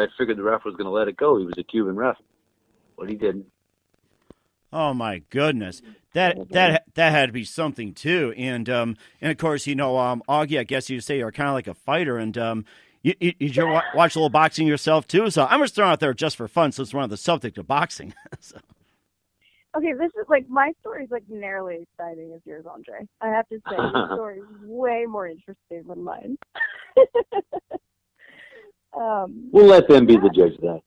I figured the ref was going to let it go. He was a Cuban ref, but he didn't. Oh my goodness, that had to be something too. And of course, Augie, I guess you'd say you're kind of like a fighter, and you watch a little boxing yourself too. So I'm just throwing out there just for fun, since we're on the subject of boxing. So. Okay, this is my story is nearly exciting as yours, Andre. I have to say, your story is way more interesting than mine. We'll let them be the judge of that.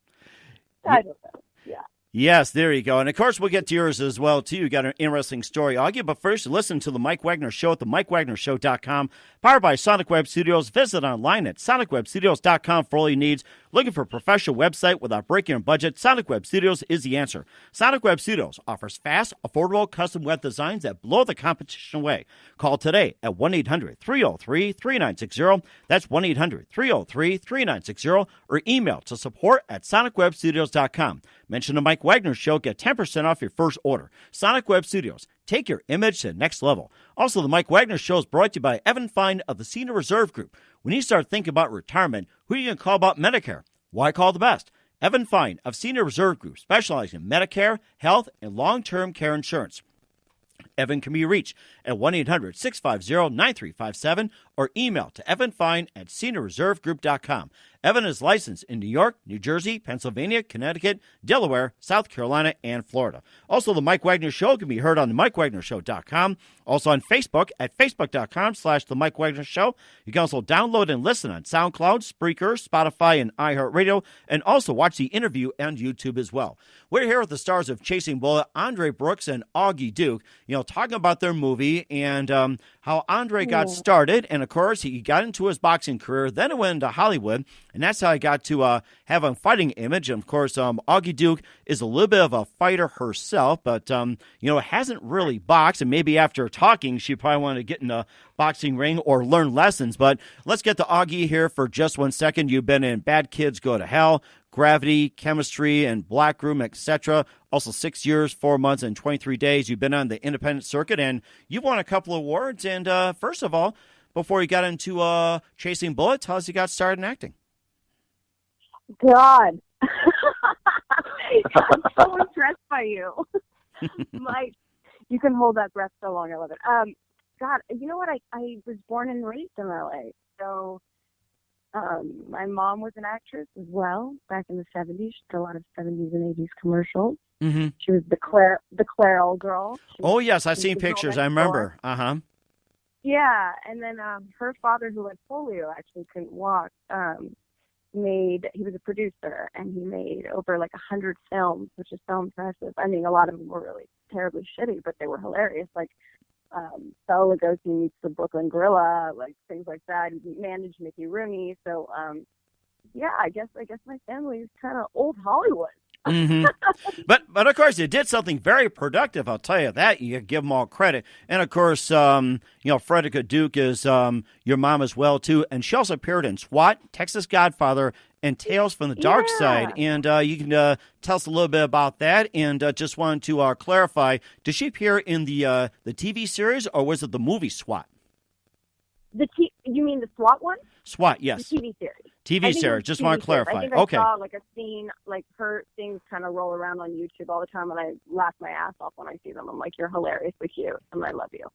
I don't know. Yeah. Yes, there you go. And, of course, we'll get to yours as well, too. You got an interesting story, Augie. But first, listen to the Mike Wagner Show at themikewagnershow.com. Powered by Sonic Web Studios. Visit online at sonicwebstudios.com for all your needs. Looking for a professional website without breaking your budget? Sonic Web Studios is the answer. Sonic Web Studios offers fast, affordable, custom web designs that blow the competition away. Call today at 1-800-303-3960. That's 1-800-303-3960. Or email to support@sonicwebstudios.com. Mention the Mike Wagner Show. Get 10% off your first order. Sonic Web Studios. Take your image to the next level. Also, the Mike Wagner Show is brought to you by Evan Fine of the Senior Reserve Group. When you start thinking about retirement, who are you going to call about Medicare? Why call the best? Evan Fine of Senior Reserve Group, specializing in Medicare, health, and long-term care insurance. Evan can be reached at 1-800-650-9357 or email to evanfine@seniorreservegroup.com. Evan is licensed in New York, New Jersey, Pennsylvania, Connecticut, Delaware, South Carolina, and Florida. Also, the Mike Wagner Show can be heard on themikewagnershow.com. Also on Facebook at facebook.com/The Mike Wagner Show. You can also download and listen on SoundCloud, Spreaker, Spotify, and iHeartRadio, and also watch the interview on YouTube as well. We're here with the stars of Chasing Bullitt, Andre Brooks and Augie Duke, talking about their movie and how Andre got started. And, of course, he got into his boxing career, then he went into Hollywood, and that's how he got to have a fighting image. And, of course, Augie Duke is a little bit of a fighter herself, but, hasn't really boxed. And maybe after talking, she probably wanted to get in a boxing ring or learn lessons. But let's get to Augie here for just 1 second. You've been in Bad Kids Go to Hell, Gravity, Chemistry, and Black Room, etc. Also 6 years, 4 months, and 23 days. You've been on the independent circuit, and you've won a couple of awards. And first of all, before you got into Chasing Bullitt, tell us you got started in acting. God. I'm so impressed by you. You can hold that breath so long. I love it. God, you know what? I was born and raised in LA. So my mom was an actress as well back in the 70s. She did a lot of 70s and 80s commercials. Mm-hmm. She was the Clairol girl. Yes, I've seen pictures. I remember. Uh-huh. Yeah, and then her father, who had polio, actually couldn't walk, he was a producer, and he made over 100 films, which is so impressive. I mean, a lot of them were really terribly shitty, but they were hilarious. Bela Lugosi meets the Brooklyn Gorilla, things like that. He managed Mickey Rooney. So, I guess my family is kind of old Hollywood. Mm-hmm. But of course, you did something very productive. I'll tell you that. You give them all credit. And of course, Frederica Duke is your mom as well too, and she also appeared in SWAT, Texas Godfather, and Tales from the Dark Side. And you can tell us a little bit about that. And just wanted to clarify: did she appear in the TV series, or was it the movie SWAT? You mean the SWAT one? SWAT, yes. The TV series. TV series. Just want to clarify. I think I saw a scene, her things kind of roll around on YouTube all the time, and I laugh my ass off when I see them. I'm like, you're hilariously cute, and I love you.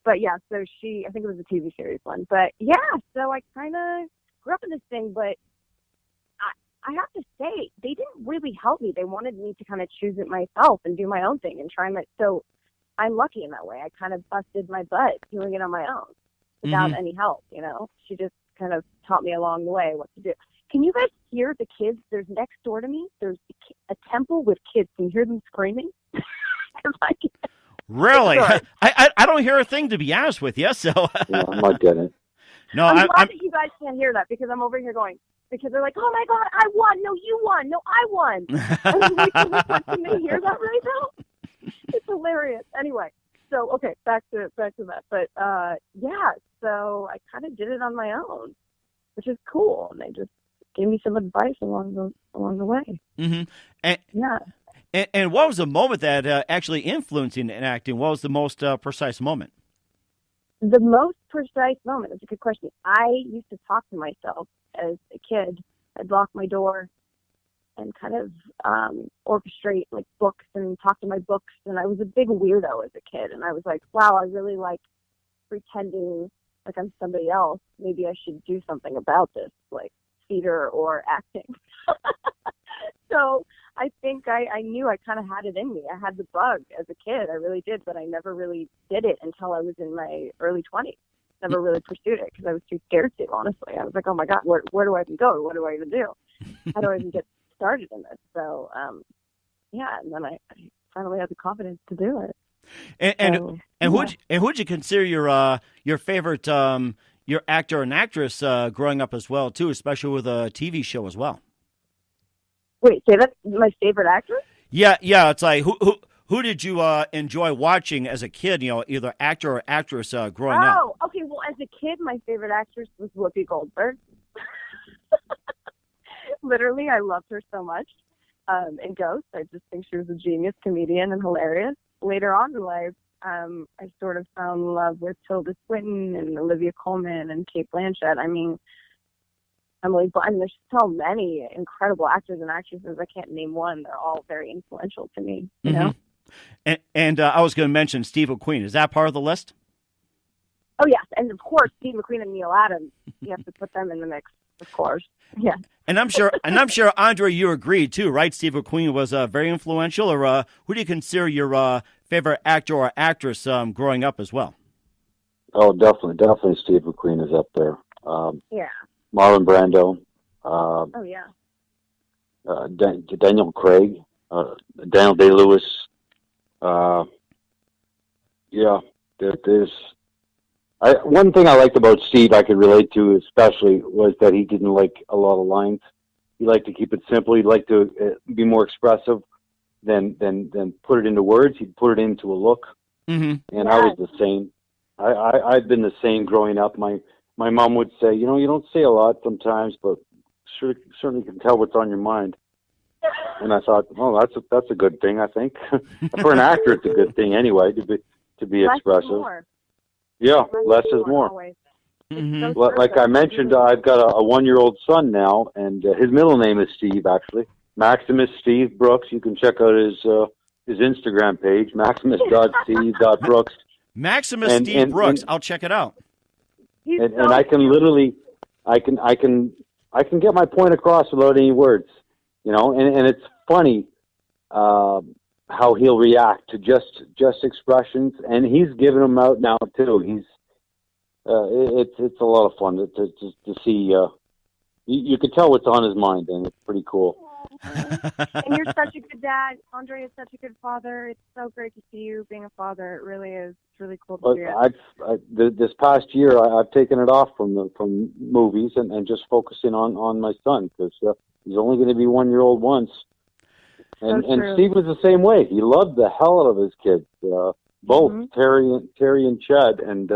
But yeah, so I think it was a TV series one. But yeah, so I kind of grew up in this thing, but I have to say, they didn't really help me. They wanted me to kind of choose it myself and do my own thing and so I'm lucky in that way. I kind of busted my butt doing it on my own without any help, She just kind of taught me along the way what to do. Can you guys hear the kids? There's next door to me, there's a temple with kids. Can you hear them screaming? Really? I don't hear a thing, to be honest with you. So no, I'm not getting it. No, I'm glad that you guys can't hear that, because I'm over here going, because they're like, oh my God, I won. No, you won. No, I won. Can they hear that right now? It's hilarious. Anyway, so okay, back to that. But so I kind of did it on my own, which is cool, and they just gave me some advice along the way. Mm-hmm. And what was the moment that actually influenced you in acting? What was the most precise moment? The most precise moment is a good question. I used to talk to myself as a kid I'd lock my door and kind of orchestrate like books and talk to my books. And I was a big weirdo as a kid. And I was like, wow, I really like pretending like I'm somebody else. Maybe I should do something about this, like theater or acting. So I think I knew I kind of had it in me. I had the bug as a kid. I really did, but I never really did it until I was in my early 20s. Never really pursued it because I was too scared to, honestly. I was like, oh my God, where do I even go? What do I even do? How do I even get started in this? So, yeah, and then I finally had the confidence to do it. Who'd you consider your favorite your actor and actress growing up as well too, especially with a TV show as well? Wait, say that? My favorite actress? Yeah. It's like who did you enjoy watching as a kid? You know, either actor or actress growing up. Oh, okay. Well, as a kid, my favorite actress was Whoopi Goldberg. Literally, I loved her so much. In Ghost, I just think she was a genius comedian and hilarious. Later on in life, I sort of fell in love with Tilda Swinton and Olivia Colman and Cate Blanchett. I mean, there's so many incredible actors and actresses. I can't name one. They're all very influential to me, you know? And I was going to mention Steve McQueen. Is that part of the list? Oh, yes. And, of course, Steve McQueen and Neil Adams. You have to put them in the mix, of course. Yeah. And I'm sure, Andre, you agree, too, right? Steve McQueen was very influential. Or who do you consider your favorite actor or actress growing up as well? Oh, definitely Steve McQueen is up there. Yeah. Marlon Brando. Oh, yeah. Daniel Craig. Daniel Day-Lewis. Yeah, there's... one thing I liked about Steve I could relate to especially was that he didn't like a lot of lines. He liked to keep it simple. He'd like to be more expressive than put it into words. He'd put it into a look. Mm-hmm. And I was the same. I've been the same growing up. My mom would say, you know, you don't say a lot sometimes, but certainly can tell what's on your mind. And I thought, oh, that's a good thing, I think. For an actor, it's a good thing anyway, to be expressive. More. Yeah, less is more. Mm-hmm. Like I mentioned, I've got a 1-year-old son now, and his middle name is Steve, actually. Maximus Steve Brooks. You can check out his Instagram page, maximus.steve.brooks. Maximus Steve Brooks. I'll check it out. And I can literally, I can get my point across without any words, you know. And it's funny how he'll react to just expressions, and he's giving them out now too. He's it's a lot of fun to see. You can tell what's on his mind, and it's pretty cool. And you're such a good dad. Andre is such a good father. It's so great to see you being a father. It really is. It's really cool to hear. This past year, I've taken it off from movies and just focusing on my son, because he's only going to be 1-year-old once. And Steve was the same way. He loved the hell out of his kids, both mm-hmm. Terry and Chad. And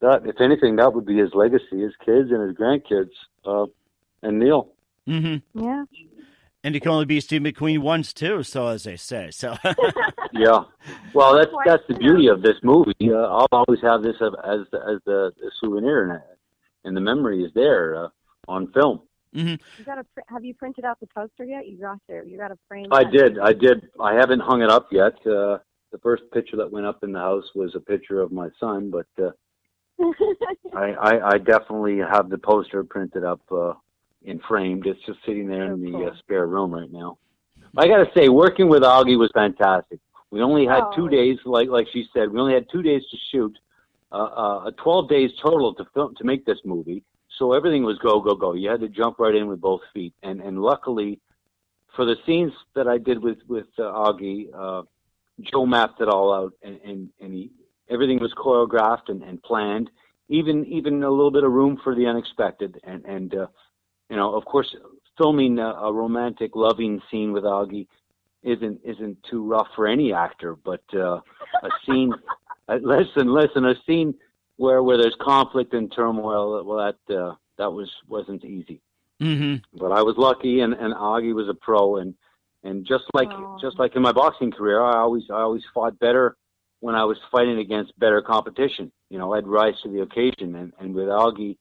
that, if anything, that would be his legacy: his kids and his grandkids, and Neil. Mm-hmm. Yeah. And you can only be Steve McQueen once too, so as they say. So. Yeah. Well, that's the beauty of this movie. I'll always have this as the souvenir, and the memory is there on film. Mm-hmm. Have you printed out the poster yet? You got to frame. I did. I haven't hung it up yet. The first picture that went up in the house was a picture of my son, but I definitely have the poster printed up and framed. It's just sitting there in the spare room right now. I got to say, working with Augie was fantastic. We only had 2 days, like she said. We only had 2 days to shoot. 12 days total to make this movie. So everything was go. You had to jump right in with both feet. And luckily, for the scenes that I did with Augie, Joe mapped it all out, and everything was choreographed and planned. Even a little bit of room for the unexpected. And you know, of course, filming a romantic, loving scene with Augie isn't too rough for any actor. But a scene, listen, a scene where there's conflict and turmoil, well, that wasn't easy. Mm-hmm. But I was lucky, and Augie was a pro, and just like in my boxing career, I always fought better when I was fighting against better competition. You know, I'd rise to the occasion, and with Augie,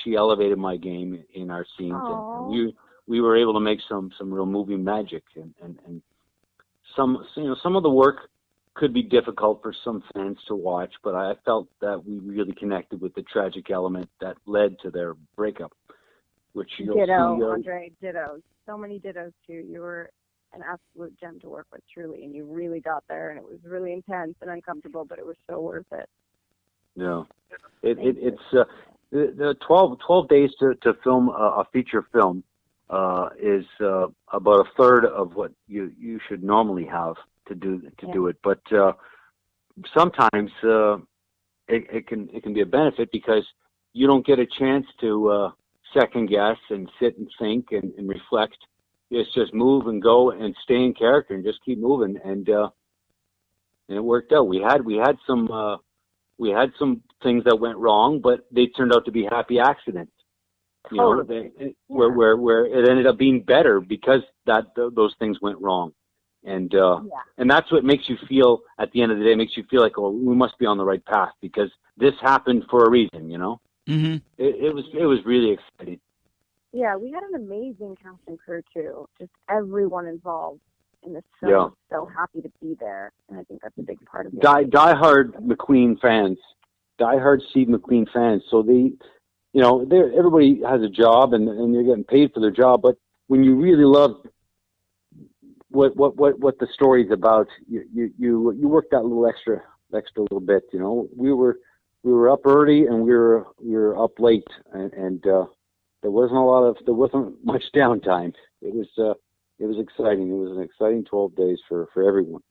she elevated my game in our scenes, and we were able to make some real movie magic, and some of the work could be difficult for some fans to watch, but I felt that we really connected with the tragic element that led to their breakup, which you'll ditto, see. Andre, ditto. So many dittos too. You were an absolute gem to work with, truly, and you really got there, and it was really intense and uncomfortable, but it was so worth it. Yeah, it's the 12 days to film a feature film is about a third of what you should normally have to do it, but sometimes it can be a benefit because you don't get a chance to second guess and sit and think and reflect. It's just move and go and stay in character and just keep moving, and it worked out. We had some things that went wrong, but they turned out to be happy accidents. You know, where it ended up being better because those things went wrong. And that's what makes you feel, at the end of the day, makes you feel like, oh, we must be on the right path because this happened for a reason, you know? Mm-hmm. It was really exciting. Yeah, we had an amazing cast and crew too. Just everyone involved in this film. So happy to be there, and I think that's a big part of it. Diehard McQueen fans, diehard Steve McQueen fans. So everybody has a job and they're getting paid for their job, but when you really love what the story's about, you work that little extra little bit. You know, we were up early and we were up late, and there wasn't much downtime. It was exciting. It was an exciting 12 days for everyone.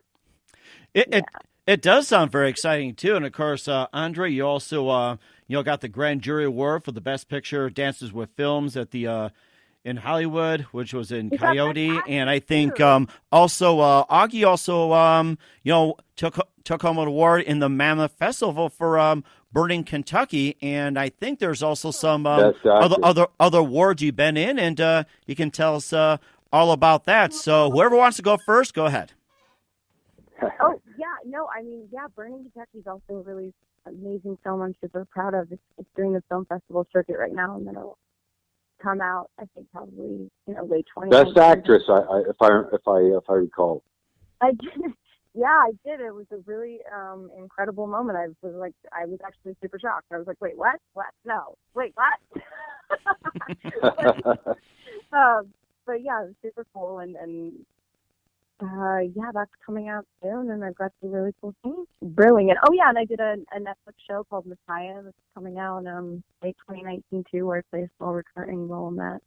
It does sound very exciting too, and of course, Andre, you also got the Grand Jury Award for the Best Picture Dances with Films at the in Hollywood, which was in Coyote, and I think also Augie also took home an award in the Mammoth Festival for Burning Kentucky, and I think there's also some other awards you've been in, and you can tell us all about that. So whoever wants to go first, go ahead. Burning Kentucky is also a really amazing film I'm super proud of. It's doing the film festival circuit right now, and it'll come out, I think, probably late 20. Best actress, if I recall. I did. Yeah, I did. It was a really incredible moment. I was actually super shocked. I was like, wait, what? What? No. Wait, what? But yeah, it was super cool, and that's coming out soon, and I've got some really cool things brewing. And and I did a Netflix show called Messiah that's coming out late 2019 too, where I play a small recurring role in that.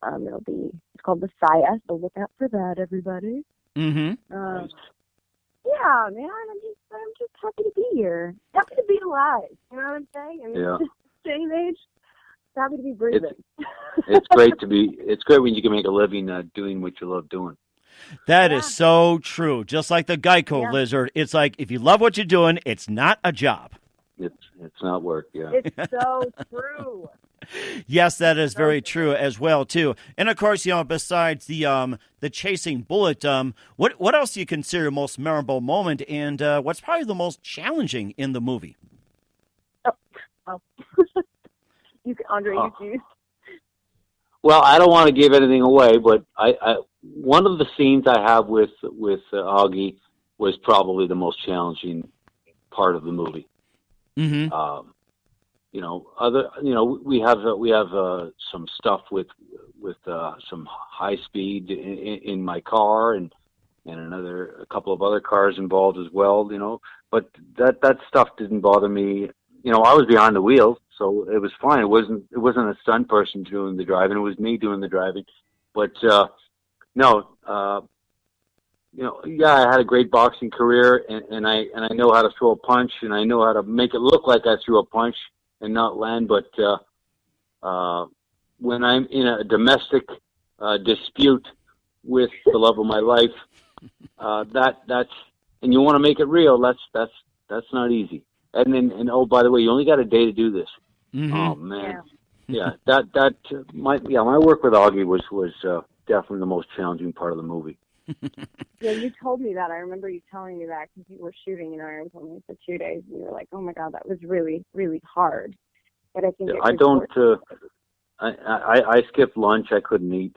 It's called Messiah, so look out for that, everybody. Mm-hmm. Yeah, man, I'm just happy to be here, happy to be alive. You know what I'm saying? I mean, this day and age, happy to be breathing. It's great when you can make a living doing what you love doing. That is so true. Just like the Geico lizard, it's like if you love what you're doing, it's not a job. It's not work. Yeah, it's so true. Yes, that is very true as well too. And of course, besides the chasing Bullitt, what else do you consider your most memorable moment, and what's probably the most challenging in the movie? Andre, you choose. Well, I don't want to give anything away, but I one of the scenes I have with Augie was probably the most challenging part of the movie. Mm-hmm. We have some stuff with some high speed in my car and a couple of other cars involved as well. But that stuff didn't bother me. I was behind the wheel, so it was fine. It wasn't a stunt person doing the driving. It was me doing the driving. But I had a great boxing career, and I know how to throw a punch, and I know how to make it look like I threw a punch and not land. But when I'm in a domestic dispute with the love of my life, that's and you want to make it real. That's not easy. And oh, by the way, you only got a day to do this. Mm-hmm. Oh man, yeah. My work with Augie was definitely the most challenging part of the movie. Yeah, you told me that. I remember you telling me that because you were shooting, I was only for 2 days, and you were like, "Oh my God, that was really, really hard." But I think I don't. I skipped lunch. I couldn't eat.